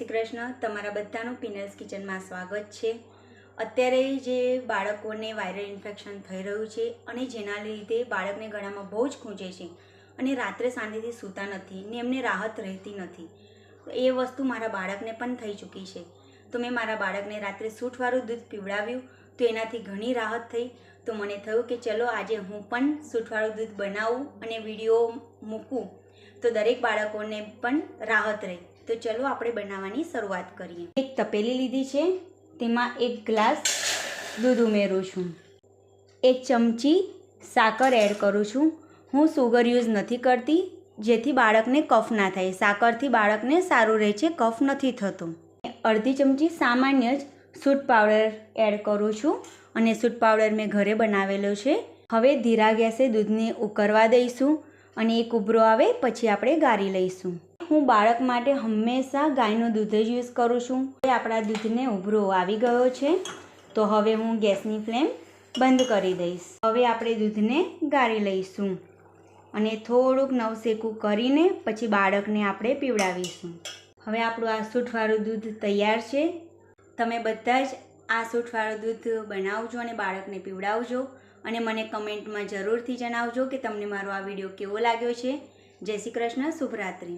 શ્રી કૃષ્ણ, તમારા બધાનું પિનલ્સ કિચનમાં સ્વાગત છે। અત્યારે જે બાળકોને વાયરલ ઇન્ફેક્શન થઈ રહ્યું છે અને જેના લીધે બાળકને ગળામાં બહુ જ ખૂંચે છે અને રાત્રે શાંતિથી સૂતા નથી ને એમને રાહત રહેતી નથી। એ વસ્તુ મારા બાળકને પણ થઈ ચૂકી છે। તો મેં મારા બાળકને રાત્રે સૂંઠવાળું દૂધ પીવડાવ્યું તો એનાથી ઘણી રાહત થઈ। તો મને થયું કે ચલો આજે હું પણ સૂંઠવાળું દૂધ બનાવું અને વિડીયો મૂકું તો દરેક બાળકોને પણ રાહત રહે। તો ચલો આપણે બનાવવાની શરૂઆત કરીએ। એક તપેલી લીધી છે, તેમાં 1 ગ્લાસ દૂધ ઉમેરું છું, 1 ચમચી સાકર એડ કરું છું। હું સુગર યુઝ નથી કરતી જેથી બાળકને કફ ના થાય। સાકરથી બાળકને સારું રહે છે, કફ નથી થતો। અડધી ચમચી સામાન્ય જ સૂંઠ પાવડર એડ કરું છું અને સૂંઠ પાવડર મેં ઘરે બનાવેલો છે। હવે ધીરા ગેસે દૂધને ઉકળવા દઈશું અને એક ઉભરો આવે પછી આપણે ગાળી લઈશું। હું બાળક માટે હંમેશા ગાયનું દૂધ જ યુઝ કરું છું। હવે આપણા દૂધને ઉભરો આવી ગયો છે તો હવે હું ગેસની ફ્લેમ બંધ કરી દઈશ। હવે આપણે દૂધને ગાળી લઈશું અને થોડુંક નવશેકું કરીને પછી બાળકને આપણે પીવડાવીશું। હવે આપણું આ સૂંઠવાળું દૂધ તૈયાર છે। તમે બધા જ આ સૂંઠવાળું દૂધ બનાવજો અને બાળકને પીવડાવજો અને મને કમેન્ટમાં જરૂરથી જણાવજો કે તમને મારો આ વિડીયો કેવો લાગ્યો છે। જય શ્રી કૃષ્ણ, શુભરાત્રિ।